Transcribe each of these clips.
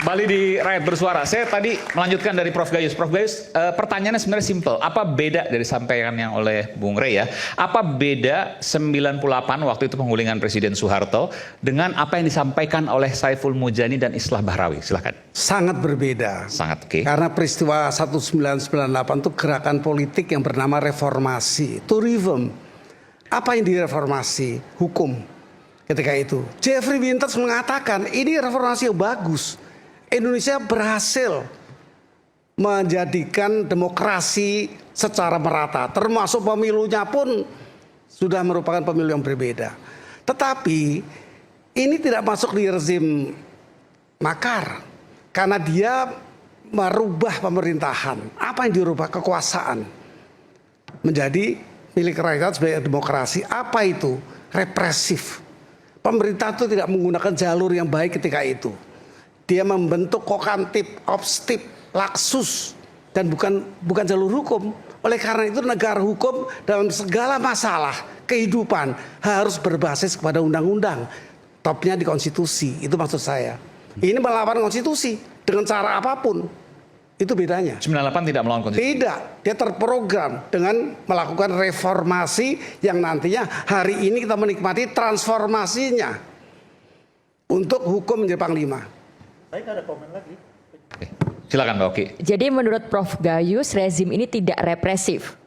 Kembali di Rakyat Bersuara. Saya tadi melanjutkan dari Prof. Gayus. Prof. Gayus, pertanyaannya sebenarnya simpel. Apa beda dari sampaikan yang oleh Bung Rey ya? Apa beda 98 waktu itu penggulingan Presiden Soeharto dengan apa yang disampaikan oleh Saiful Mujani dan Islah Bahrawi? Silahkan. Sangat berbeda. Sangat, oke. Karena peristiwa 1998 itu gerakan politik yang bernama reformasi. To reform. Apa yang direformasi? Hukum. Ketika itu Jeffrey Winters mengatakan ini reformasi yang bagus. Indonesia berhasil menjadikan demokrasi secara merata, termasuk pemilunya pun sudah merupakan pemilu yang berbeda. Tetapi ini tidak masuk di rezim makar karena dia merubah pemerintahan. Apa yang dirubah? Kekuasaan menjadi milik rakyat sebagai demokrasi. Apa itu? Represif. Pemerintah itu tidak menggunakan jalur yang baik ketika itu. Dia membentuk kokantip, obstip, laksus, dan bukan jalur hukum. Oleh karena itu negara hukum dalam segala masalah kehidupan harus berbasis kepada undang-undang. Topnya di konstitusi, itu maksud saya. Ini melawan konstitusi dengan cara apapun. Itu bedanya. 98 tidak melawan konstitusi? Tidak, dia terprogram dengan melakukan reformasi yang nantinya hari ini kita menikmati transformasinya untuk hukum menjadi panglima. Saya nggak ada komen lagi. Silakan Mbak Oki. Jadi menurut Prof. Gayus rezim ini tidak represif.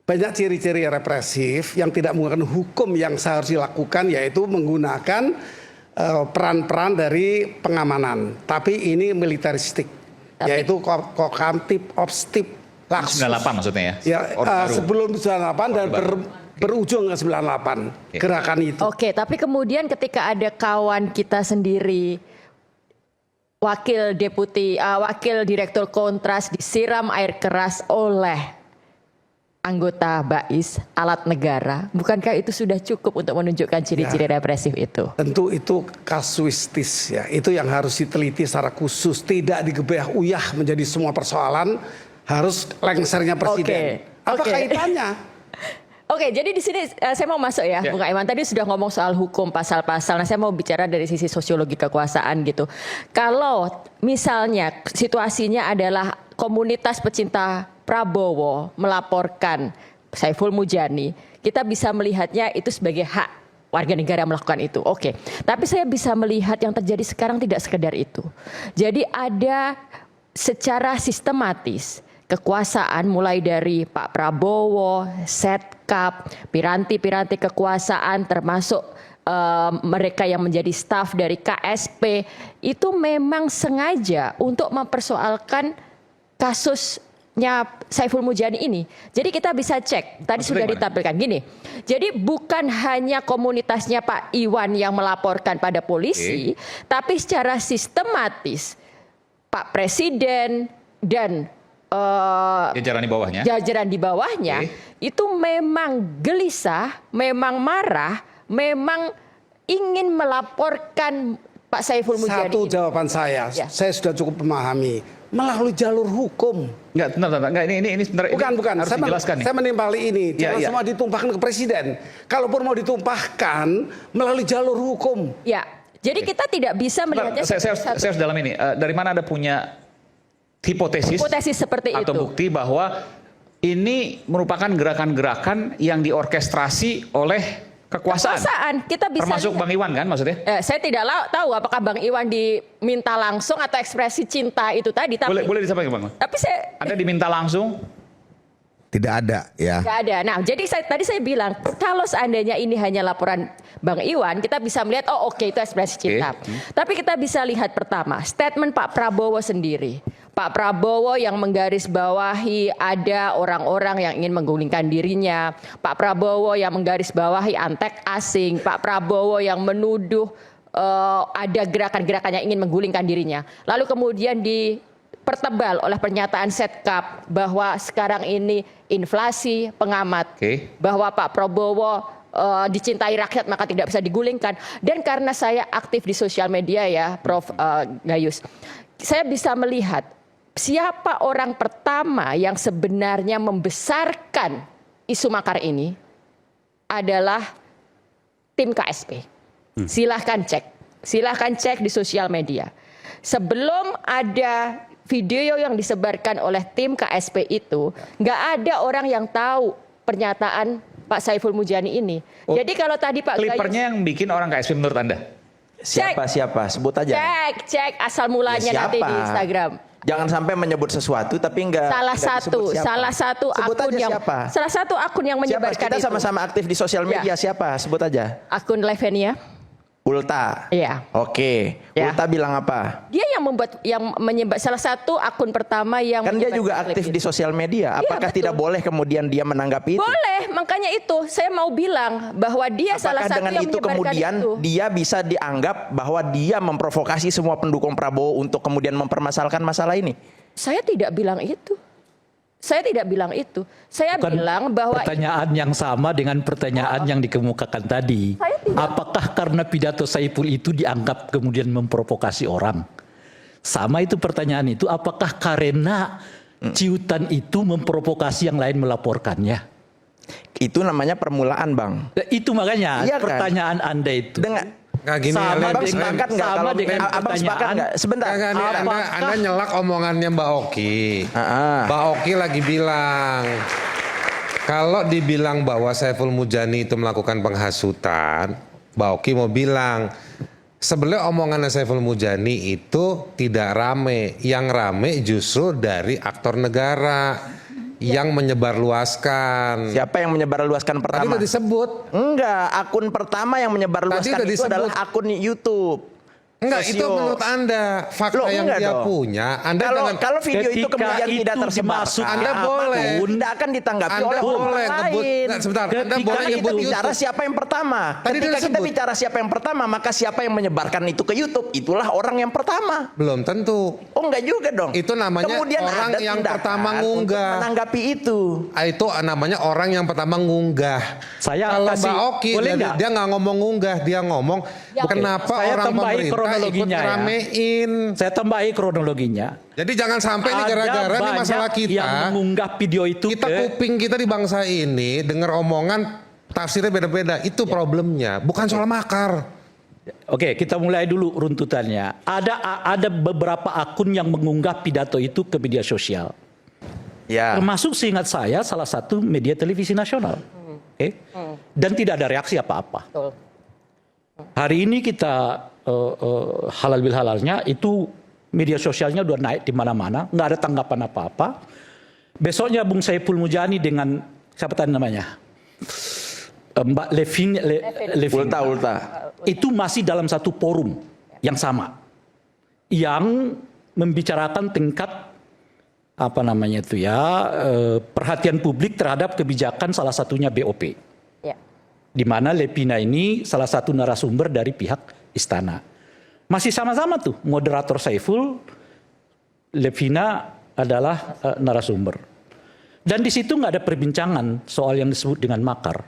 Banyak ciri-ciri represif yang tidak menggunakan hukum yang seharusnya dilakukan, yaitu menggunakan peran-peran dari pengamanan. Tapi ini militeristik, yaitu kokantip, obstip, laksus. 98 maksudnya ya? Sebelum 98 dan berujung ke 98 gerakan itu. Oke, tapi kemudian ketika ada kawan kita sendiri, wakil direktur Kontras disiram air keras oleh anggota BAIS, alat negara, bukankah itu sudah cukup untuk menunjukkan ciri-ciri represif itu? Tentu itu kasuistis ya, itu yang harus diteliti secara khusus, tidak digebah uyah menjadi semua persoalan harus lengsernya presiden. Apa kaitannya? Oke, jadi di sini saya mau masuk ya, Bung Aiman tadi sudah ngomong soal hukum pasal-pasal. Nah, saya mau bicara dari sisi sosiologi kekuasaan gitu. Kalau misalnya situasinya adalah komunitas pecinta Prabowo melaporkan Saiful Mujani, kita bisa melihatnya itu sebagai hak warga negara melakukan itu. Oke, tapi saya bisa melihat yang terjadi sekarang tidak sekedar itu. Jadi ada secara sistematis kekuasaan mulai dari Pak Prabowo, Setkap, piranti-piranti kekuasaan termasuk mereka yang menjadi staf dari KSP itu memang sengaja untuk mempersoalkan kasusnya Saiful Mujani ini. Jadi kita bisa cek, tadi sudah ditampilkan gini. Jadi bukan hanya komunitasnya Pak Iwan yang melaporkan pada polisi, tapi secara sistematis Pak Presiden dan jajaran di bawahnya itu memang gelisah, memang marah, memang ingin melaporkan Pak Saiful Mujani. Satu jawaban saya sudah cukup memahami melalui jalur hukum. Enggak, ini sebenarnya bukan. Harus dijelaskan saya menimpali ini, jangan semua ditumpahkan ke presiden. Kalaupun mau ditumpahkan melalui jalur hukum. Ya, jadi kita tidak bisa melihatnya. Saya harus dalam ini. Dari mana ada punya hipotesis seperti atau itu, bukti bahwa ini merupakan gerakan-gerakan yang diorkestrasi oleh kekuasaan. Kita bisa termasuk Bang Iwan kan maksudnya? Saya tidak tahu apakah Bang Iwan diminta langsung atau ekspresi cinta itu tadi. Tapi, boleh disampaikan Bang? Tapi ada diminta langsung? Tidak ada ya. Tidak ada. Nah, jadi tadi saya bilang kalau seandainya ini hanya laporan Bang Iwan, kita bisa melihat itu ekspresi cinta. Tapi kita bisa lihat pertama statement Pak Prabowo sendiri. Pak Prabowo yang menggarisbawahi ada orang-orang yang ingin menggulingkan dirinya. Pak Prabowo yang menggarisbawahi antek asing. Pak Prabowo yang menuduh ada gerakan-gerakan yang ingin menggulingkan dirinya. Lalu kemudian dipertebal oleh pernyataan Setkap bahwa sekarang ini inflasi pengamat. Bahwa Pak Prabowo dicintai rakyat maka tidak bisa digulingkan. Dan karena saya aktif di sosial media ya Prof. Gayus, saya bisa melihat siapa orang pertama yang sebenarnya membesarkan isu makar ini adalah tim KSP. Silahkan cek di sosial media. sebelum ada video yang disebarkan oleh tim KSP itu, nggak ada orang yang tahu pernyataan Pak Saiful Mujani ini. Jadi kalau tadi Pak Klipernya yang bikin orang KSP menurut Anda? Siapa? Sebut aja. Cek asal mulanya Ya, nanti siapa? di Instagram. Jangan sampai menyebut sesuatu tapi enggak. Salah satu akun yang menyebarkan Kita itu. sama-sama aktif di sosial media. Siapa? Sebut aja. Akun Levenia. Ulta. Iya. Oke. Ya. Ulta bilang apa? Dia yang menyebar, salah satu akun pertama yang Kan dia menyebarkan juga klip aktif itu. di sosial media. Iya, Apakah betul. tidak boleh kemudian dia menanggapi itu? Boleh, makanya itu saya mau bilang bahwa dia salah Apakah satu dengan yang itu menyebarkan kemudian itu. dia bisa dianggap bahwa dia memprovokasi semua pendukung Prabowo untuk kemudian mempermasalahkan masalah ini? Saya tidak bilang itu. Saya tidak bilang itu. Saya Bukan bilang bahwa pertanyaan yang sama dengan pertanyaan yang dikemukakan tadi. Saya tidak. Apakah karena pidato Saiful itu dianggap kemudian memprovokasi orang? Sama itu pertanyaan itu. Apakah karena ciutan itu memprovokasi yang lain melaporkannya? Itu namanya permulaan, Bang. Itu makanya Iya kan? pertanyaan Anda itu. Dengan Nggak gini, Sama Abang dengan- sepakat nggak sama kalau dengan Abang sepakat pertanyaan. nggak? Sebentar. Nggak, nih, anda nyelak omongannya Mbak Oki. Mbak Oki lagi bilang kalau dibilang bahwa Saiful Mujani itu melakukan penghasutan, Mbak Oki mau bilang sebenarnya omongannya Saiful Mujani itu tidak rame. Yang rame justru dari aktor negara yang menyebarluaskan. Siapa yang menyebarluaskan Tadi pertama? udah disebut. Enggak, akun pertama yang menyebarluaskan Tadi udah itu disebut. adalah akun YouTube. Enggak, itu Sosio. menurut Anda fakta Loh, yang enggak dia dong. punya. Anda jangan Kalau video itu Ketika kemudian itu tidak tersebar, dimasuk- Anda boleh. tidak akan ditanggapi Anda oleh orang boleh lain. ngebut. Nggak, sebentar. Anda Ketika boleh Karena kita nyebut bicara YouTube. siapa yang pertama. Tadi Ketika udah kita disebut. bicara siapa yang pertama, maka siapa yang menyebarkan itu ke YouTube, itulah orang yang pertama. Belum tentu. Oh enggak juga dong. Itu namanya Kemudian orang ada yang tindakan pertama untuk ngunggah. menanggapi itu. Itu namanya orang yang pertama ngunggah. Saya Kalau kasih- Mbak Oki boleh dia, nggak? dia nggak ngomong ngunggah, dia ngomong kenapa Saya orang tambahi pemerintah ikut kronologinya ya. ngeramein. Saya tambahi kronologinya. Jadi jangan sampai nih Ada gara-gara nih masalah banyak yang kita. mengunggah video itu Kita kuping kita di bangsa ini dengar omongan tafsirnya beda-beda. Itu problemnya, bukan soal makar. Oke, kita mulai dulu runtutannya. Ada beberapa akun yang mengunggah pidato itu ke media sosial. Ya. Termasuk seingat saya salah satu media televisi nasional. Oke. Dan tidak ada reaksi apa-apa. Betul. Hari ini kita halal bil halalnya itu media sosialnya udah naik di mana-mana, nggak ada tanggapan apa-apa. Besoknya Bung Saiful Mujani dengan siapa tadi namanya? Mbak Levina. Ulta. Itu masih dalam satu forum yang sama. Yang membicarakan tingkat apa namanya itu ya, perhatian publik terhadap kebijakan salah satunya BOP. Ya. Di mana Levina ini salah satu narasumber dari pihak istana. Masih sama-sama tuh moderator Saiful, Levina adalah narasumber. Dan di situ nggak ada perbincangan soal yang disebut dengan makar.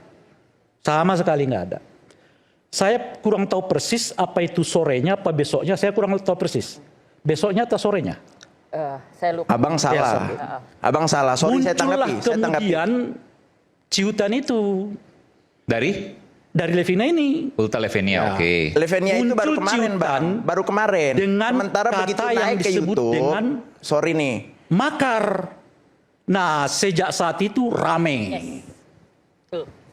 Sama sekali nggak ada. Saya kurang tahu persis apa itu sorenya apa besoknya, saya kurang tahu persis. Besoknya atau sorenya? Saya lupa. Abang salah. Abang salah. Sorry saya Muncullah tanggapi. Saya tanggapi. kemudian ciutan itu dari Levina ini. Ulta Levenia, Ya. oke. Levenia itu baru Muncul kemarin, ciutan Bang. Baru kemarin. dengan Sementara kata begitu yang naik ke disebut YouTube. dengan Sorry nih. makar. Nah, sejak saat itu rame.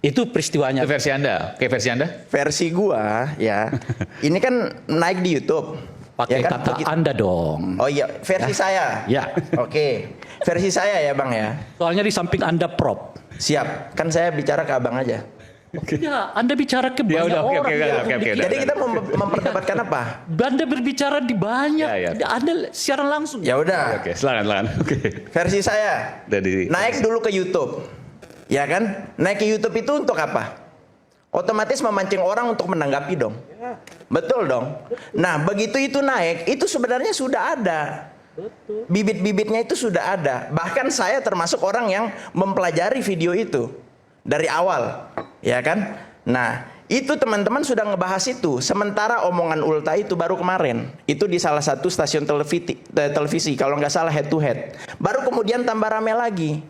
Itu peristiwanya. Itu versi Anda. Oke, versi Anda? Versi gua ya. Ini kan naik di YouTube. Pakai Ya kan? kata Begitu- Anda dong. Oh iya, versi saya. Ya. Oke. Versi saya ya, Bang ya. Soalnya di samping Anda prop. Siap. Kan saya bicara ke Abang aja. Ya, Anda bicara ke Ya banyak udah, oke, orang. oke, Ya, oke, oke, udah. Jadi kita memperdebatkan apa? Anda berbicara di banyak. Ya, ya. Anda siaran langsung. Ya udah. Oke, silakan. Oke. Versi saya. Dari Naik dulu ke YouTube. Ya kan? Naik ke YouTube itu untuk apa? Otomatis memancing orang untuk menanggapi dong. Betul dong. Nah, begitu itu naik, itu sebenarnya sudah ada. Bibit-bibitnya itu sudah ada. Bahkan saya termasuk orang yang mempelajari video itu dari awal, ya kan? Nah, itu teman-teman sudah ngebahas itu. Sementara omongan Ulta itu baru kemarin. Itu di salah satu stasiun televisi, kalau nggak salah head to head. Baru kemudian tambah rame lagi.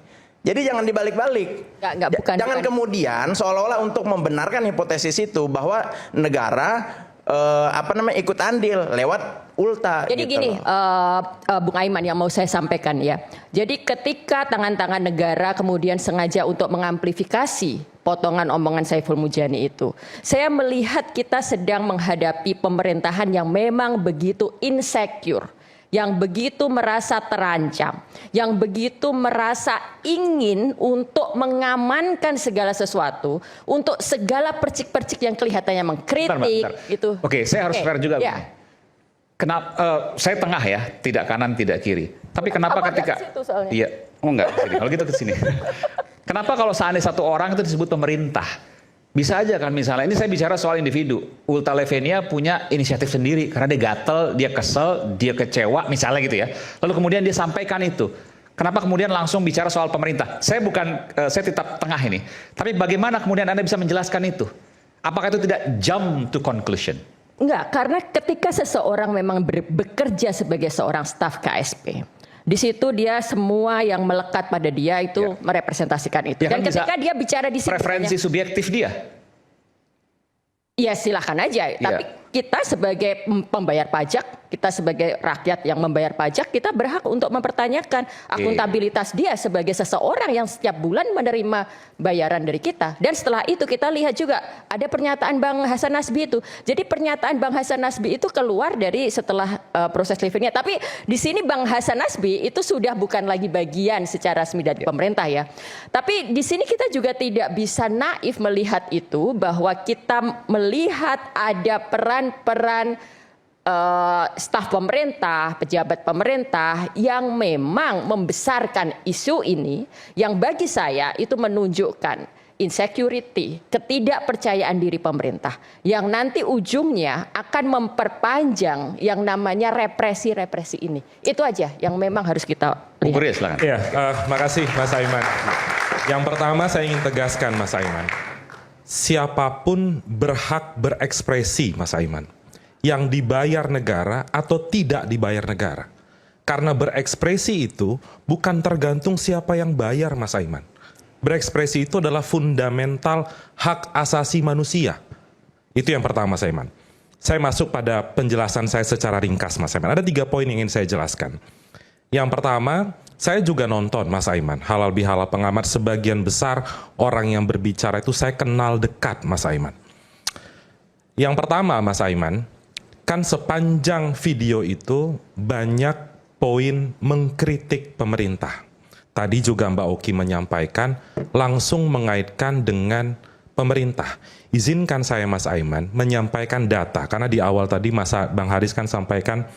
Jadi jangan dibalik-balik. Bukan. Jangan kemudian seolah-olah untuk membenarkan hipotesis itu bahwa negara ikut andil lewat ulta. Jadi gitu gini, loh. Bung Aiman yang mau saya sampaikan ya. Jadi ketika tangan-tangan negara kemudian sengaja untuk mengamplifikasi potongan omongan Saiful Mujani itu, saya melihat kita sedang menghadapi pemerintahan yang memang begitu insecure, yang begitu merasa terancam, yang begitu merasa ingin untuk mengamankan segala sesuatu, untuk segala percik-percik yang kelihatannya mengkritik. Bentar. Gitu. Oke, saya harus fair juga. Ya. Kenapa saya tengah ya, tidak kanan tidak kiri. Tapi kenapa Apa ketika nggak ke situ soalnya? Iya, enggak ke sini. Kalau gitu ke sini. Kenapa kalau seandainya satu orang itu disebut pemerintah? Bisa aja kan misalnya, ini saya bicara soal individu. Ulta Levenia punya inisiatif sendiri karena dia gatel, dia kesel, dia kecewa misalnya gitu ya. Lalu kemudian dia sampaikan itu. Kenapa kemudian langsung bicara soal pemerintah? Saya tetap tengah ini. Tapi bagaimana kemudian Anda bisa menjelaskan itu? Apakah itu tidak jump to conclusion? Enggak, karena ketika seseorang memang bekerja sebagai seorang staf KSP, di situ dia semua yang melekat pada dia itu merepresentasikan itu. Ya, Dan kan ketika dia bicara di situ, preferensi subjektif dia. ya silahkan aja. Tapi kita sebagai pembayar pajak, kita sebagai rakyat yang membayar pajak, kita berhak untuk mempertanyakan akuntabilitas dia sebagai seseorang yang setiap bulan menerima bayaran dari kita. Dan setelah itu kita lihat juga ada pernyataan Bang Hasan Nasbi itu. Jadi pernyataan Bang Hasan Nasbi itu keluar dari setelah proses Levenia. Tapi di sini Bang Hasan Nasbi itu sudah bukan lagi bagian secara resmi dari pemerintah ya. Tapi di sini kita juga tidak bisa naif melihat itu, bahwa kita melihat ada peran staf pemerintah, pejabat pemerintah yang memang membesarkan isu ini, yang bagi saya itu menunjukkan insecurity, ketidakpercayaan diri pemerintah, yang nanti ujungnya akan memperpanjang yang namanya represi-represi ini. Itu aja yang memang harus kita lihat. Bung silakan. Iya, makasih Mas Aiman. Yang pertama saya ingin tegaskan Mas Aiman, siapapun berhak berekspresi Mas Aiman, yang dibayar negara atau tidak dibayar negara. Karena berekspresi itu bukan tergantung siapa yang bayar Mas Aiman. Berekspresi itu adalah fundamental hak asasi manusia. Itu yang pertama Mas Aiman. Saya masuk pada penjelasan saya secara ringkas Mas Aiman. Ada 3 poin yang ingin saya jelaskan. Yang pertama, saya juga nonton Mas Aiman, Halal Bihalal Pengamat. Sebagian besar orang yang berbicara itu saya kenal dekat Mas Aiman. Yang pertama Mas Aiman, kan sepanjang video itu banyak poin mengkritik pemerintah. Tadi juga Mbak Oki menyampaikan langsung mengaitkan dengan pemerintah. Izinkan saya Mas Aiman menyampaikan data, karena di awal tadi Bang Haris kan sampaikan,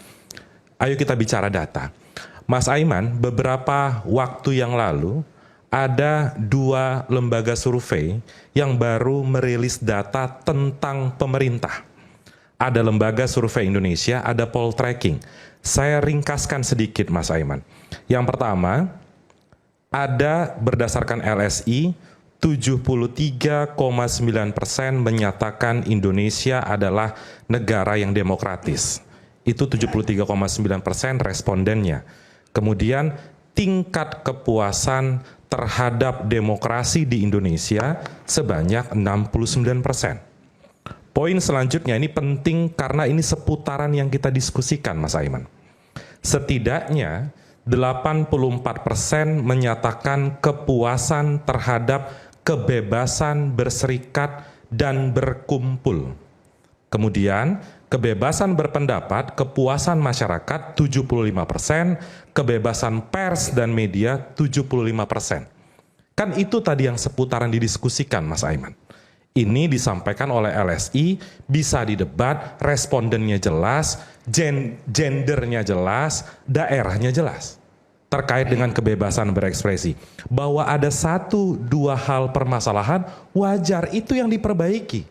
ayo kita bicara data. Mas Aiman, beberapa waktu yang lalu ada 2 lembaga survei yang baru merilis data tentang pemerintah. Ada Lembaga Survei Indonesia, ada Poltreking. Saya ringkaskan sedikit Mas Aiman. Yang pertama, ada berdasarkan LSI, 73,9% menyatakan Indonesia adalah negara yang demokratis. Itu 73,9% respondennya. Kemudian tingkat kepuasan terhadap demokrasi di Indonesia sebanyak 69%. Poin selanjutnya ini penting karena ini seputaran yang kita diskusikan Mas Aiman. Setidaknya 84% menyatakan kepuasan terhadap kebebasan berserikat dan berkumpul. Kemudian kebebasan berpendapat, kepuasan masyarakat 75%, kebebasan pers dan media 75%. Kan itu tadi yang seputaran didiskusikan Mas Aiman. Ini disampaikan oleh LSI, bisa didebat, respondennya jelas, gendernya jelas, daerahnya jelas. Terkait dengan kebebasan berekspresi. Bahwa ada 1-2 hal permasalahan, wajar itu yang diperbaiki.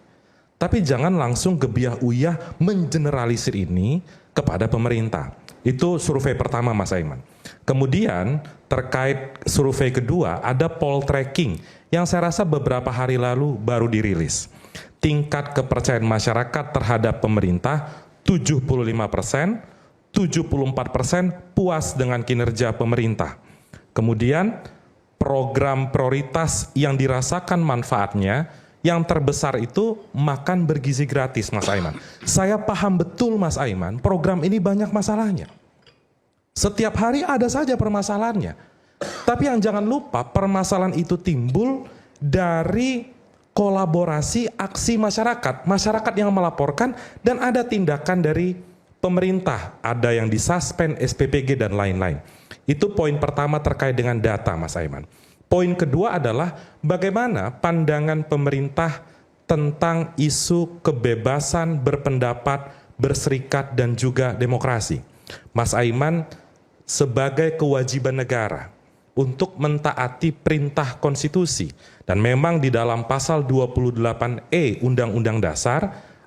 Tapi jangan langsung gebiah uyah mengeneralisir ini kepada pemerintah. Itu survei pertama Mas Aiman. Kemudian terkait survei kedua ada Poltreking yang saya rasa beberapa hari lalu baru dirilis. Tingkat kepercayaan masyarakat terhadap pemerintah 75%, 74% puas dengan kinerja pemerintah. Kemudian program prioritas yang dirasakan manfaatnya yang terbesar itu makan bergizi gratis, Mas Aiman. Saya paham betul, Mas Aiman, program ini banyak masalahnya. Setiap hari ada saja permasalahannya. Tapi yang jangan lupa, permasalahan itu timbul dari kolaborasi aksi masyarakat. Masyarakat yang melaporkan dan ada tindakan dari pemerintah. Ada yang disuspend, SPPG dan lain-lain. Itu poin pertama terkait dengan data, Mas Aiman. Poin kedua adalah bagaimana pandangan pemerintah tentang isu kebebasan berpendapat, berserikat, dan juga demokrasi. Mas Aiman, sebagai kewajiban negara untuk mentaati perintah konstitusi, dan memang di dalam pasal 28E Undang-Undang Dasar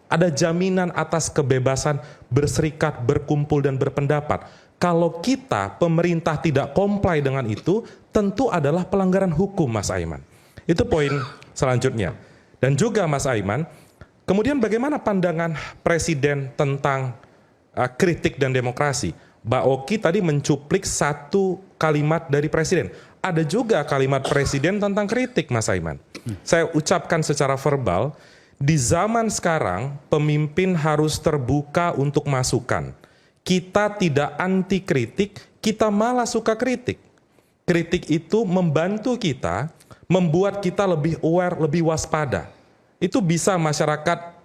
ada jaminan atas kebebasan berserikat, berkumpul, dan berpendapat. Kalau kita, pemerintah tidak comply dengan itu, tentu adalah pelanggaran hukum, Mas Aiman. Itu poin selanjutnya. Dan juga Mas Aiman, kemudian bagaimana pandangan Presiden tentang kritik dan demokrasi? Mbak Oki tadi mencuplik satu kalimat dari Presiden. Ada juga kalimat Presiden tentang kritik, Mas Aiman. Saya ucapkan secara verbal, di zaman sekarang pemimpin harus terbuka untuk masukan. Kita tidak anti kritik, kita malah suka kritik. Kritik itu membantu kita, membuat kita lebih aware, lebih waspada. Itu bisa masyarakat,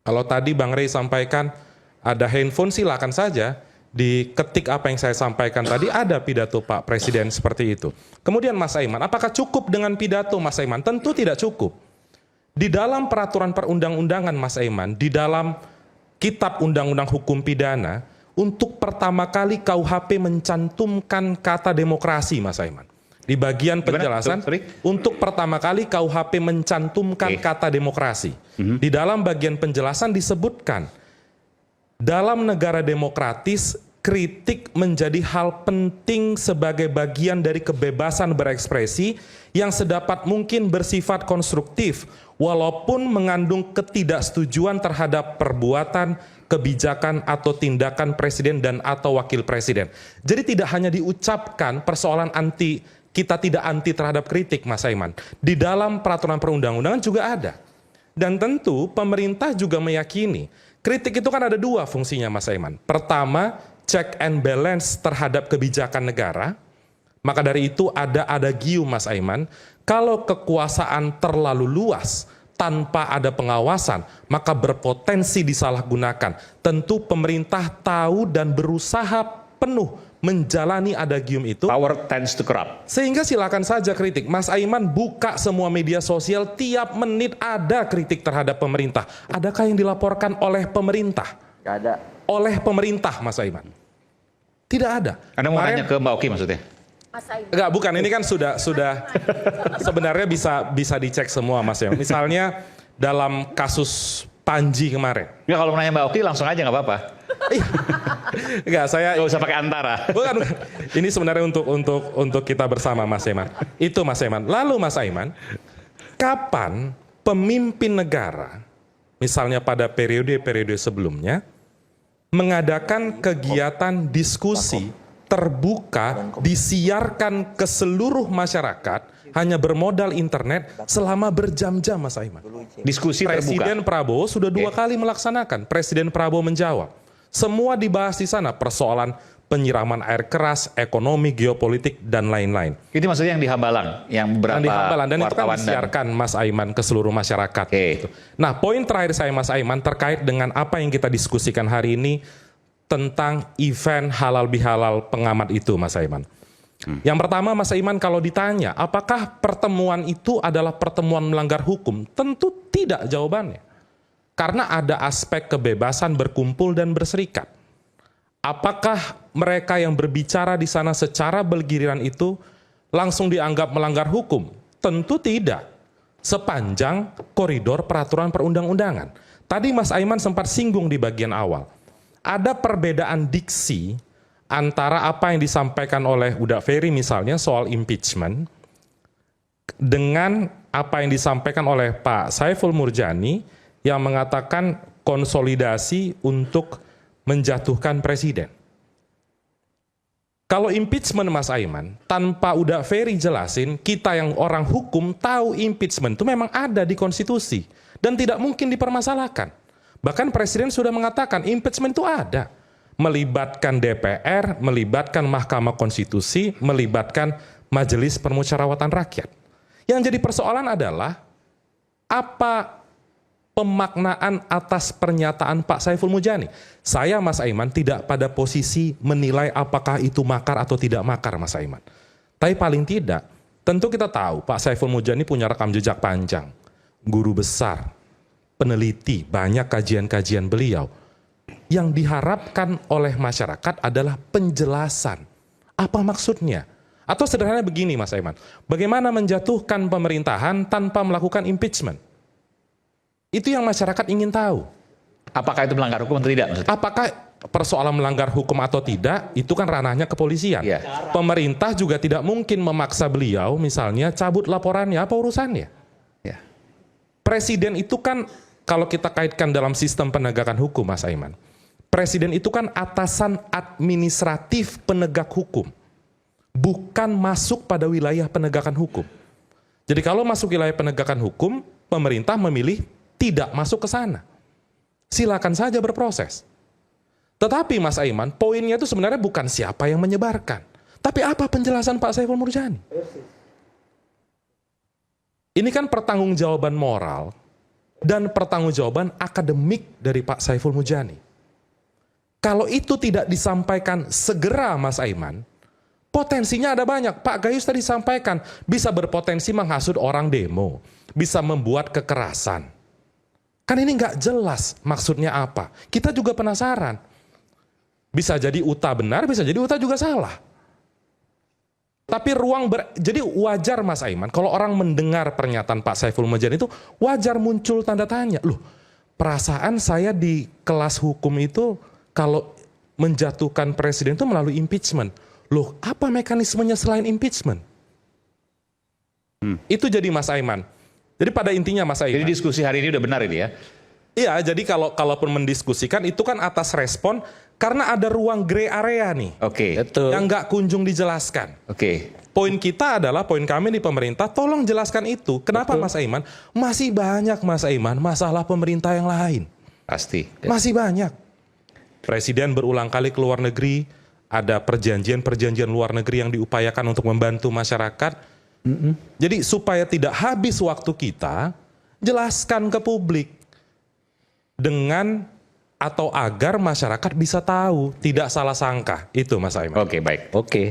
kalau tadi Bang Rey sampaikan, ada handphone silakan saja, diketik apa yang saya sampaikan tadi, ada pidato Pak Presiden seperti itu. Kemudian Mas Aiman, apakah cukup dengan pidato Mas Aiman? Tentu tidak cukup. Di dalam peraturan perundang-undangan Mas Aiman, di dalam Kitab Undang-Undang Hukum Pidana, untuk pertama kali KUHP mencantumkan kata demokrasi, Mas Aiman. Di bagian penjelasan, untuk pertama kali KUHP mencantumkan kata demokrasi. Di dalam bagian penjelasan disebutkan, dalam negara demokratis, kritik menjadi hal penting sebagai bagian dari kebebasan berekspresi yang sedapat mungkin bersifat konstruktif, walaupun mengandung ketidaksetujuan terhadap perbuatan, kebijakan, atau tindakan presiden dan atau wakil presiden. Jadi tidak hanya diucapkan persoalan kita tidak anti terhadap kritik, Mas Aiman. Di dalam peraturan perundang-undangan juga ada. Dan tentu pemerintah juga meyakini, kritik itu kan ada dua fungsinya, Mas Aiman. Pertama, check and balance terhadap kebijakan negara. Maka dari itu ada adagium, Mas Aiman, kalau kekuasaan terlalu luas tanpa ada pengawasan, maka berpotensi disalahgunakan. Tentu pemerintah tahu dan berusaha penuh menjalani adagium itu. Power tends to corrupt. Sehingga silakan saja kritik. Mas Aiman buka semua media sosial, tiap menit ada kritik terhadap pemerintah. Adakah yang dilaporkan oleh pemerintah? Gak ada. Oleh pemerintah, Mas Aiman. Tidak ada. Anda mau nanya ke Mbak Oki maksudnya? Enggak, bukan. Ini kan sudah sebenarnya bisa dicek semua, Mas Aiman. Misalnya dalam kasus Panji kemarin. Ya kalau mau nanya Mbak Oki langsung aja nggak apa-apa. Enggak, saya nggak usah pakai antara. Bukan. Ini sebenarnya untuk kita bersama, Mas Aiman. Itu, Mas Aiman. Lalu Mas Aiman, kapan pemimpin negara, misalnya pada periode-periode sebelumnya, mengadakan kegiatan diskusi terbuka, disiarkan ke seluruh masyarakat, hanya bermodal internet selama berjam-jam, Mas Aiman. Diskusi Presiden terbuka. Prabowo sudah 2 kali melaksanakan. Presiden Prabowo menjawab. Semua dibahas di sana, persoalan penyiraman air keras, ekonomi, geopolitik, dan lain-lain. Itu maksudnya yang di Hambalang, yang beberapa Dan di Hambalang, dan itu kan wartawan disiarkan Mas Aiman ke seluruh masyarakat. Gitu. Nah, poin terakhir saya, Mas Aiman, terkait dengan apa yang kita diskusikan hari ini tentang event halal bihalal pengamat itu, Mas Aiman. Yang pertama, Mas Aiman, kalau ditanya apakah pertemuan itu adalah pertemuan melanggar hukum, tentu tidak jawabannya. Karena ada aspek kebebasan berkumpul dan berserikat. Apakah mereka yang berbicara di sana secara bergiliran itu langsung dianggap melanggar hukum? Tentu tidak. Sepanjang koridor peraturan perundang-undangan. Tadi Mas Aiman sempat singgung di bagian awal. Ada perbedaan diksi antara apa yang disampaikan oleh Uda Ferry misalnya soal impeachment dengan apa yang disampaikan oleh Pak Saiful Murjani yang mengatakan konsolidasi untuk menjatuhkan presiden. Kalau impeachment Mas Aiman, tanpa udah very jelasin, kita yang orang hukum tahu impeachment itu memang ada di konstitusi. Dan tidak mungkin dipermasalahkan. Bahkan Presiden sudah mengatakan impeachment itu ada. Melibatkan DPR, melibatkan Mahkamah Konstitusi, melibatkan Majelis Permusyawaratan Rakyat. Yang jadi persoalan adalah, apa pemaknaan atas pernyataan Pak Saiful Mujani? Saya, Mas Aiman, tidak pada posisi menilai apakah itu makar atau tidak makar, Mas Aiman. Tapi paling tidak, tentu kita tahu Pak Saiful Mujani punya rekam jejak panjang. Guru besar, peneliti, banyak kajian-kajian beliau. Yang diharapkan oleh masyarakat adalah penjelasan. Apa maksudnya? Atau sederhananya begini, Mas Aiman. Bagaimana menjatuhkan pemerintahan tanpa melakukan impeachment? Itu yang masyarakat ingin tahu. Apakah itu melanggar hukum atau tidak? Maksudnya? Apakah persoalan melanggar hukum atau tidak, itu kan ranahnya kepolisian. Iya. Pemerintah juga tidak mungkin memaksa beliau, misalnya cabut laporannya, apa urusannya? Ya. Presiden itu kan, kalau kita kaitkan dalam sistem penegakan hukum, Mas Aiman, Presiden itu kan atasan administratif penegak hukum, bukan masuk pada wilayah penegakan hukum. Jadi kalau masuk wilayah penegakan hukum, pemerintah memilih tidak masuk ke sana. Silakan saja berproses. Tetapi Mas Aiman, poinnya itu sebenarnya bukan siapa yang menyebarkan. Tapi apa penjelasan Pak Saiful Murjani? Ini kan pertanggungjawaban moral dan pertanggungjawaban akademik dari Pak Saiful Mujani. Kalau itu tidak disampaikan segera, Mas Aiman, potensinya ada banyak. Pak Gayus tadi sampaikan, bisa berpotensi menghasut orang demo, bisa membuat kekerasan. Kan ini nggak jelas maksudnya apa. Kita juga penasaran. Bisa jadi UTA benar, bisa jadi UTA juga salah. Tapi jadi wajar Mas Aiman, kalau orang mendengar pernyataan Pak Saiful Mujani itu, wajar muncul tanda tanya. Loh, perasaan saya di kelas hukum itu, kalau menjatuhkan presiden itu melalui impeachment. Loh, apa mekanismenya selain impeachment? Itu jadi Mas Aiman. Jadi pada intinya Mas Aiman. Jadi diskusi hari ini udah benar ini ya? Iya, jadi kalaupun mendiskusikan itu kan atas respon karena ada ruang gray area nih. Oke. Betul. Yang nggak kunjung dijelaskan. Oke. Poin kita adalah, poin kami di pemerintah, tolong jelaskan itu. Kenapa Mas Aiman? Masih banyak Mas Aiman masalah pemerintah yang lain. Pasti. Masih banyak. Presiden berulang kali ke luar negeri, ada perjanjian-perjanjian luar negeri yang diupayakan untuk membantu masyarakat. Jadi supaya tidak habis waktu kita, jelaskan ke publik dengan atau agar masyarakat bisa tahu, tidak salah sangka. Itu Mas Aiman. Oke, baik. Oke.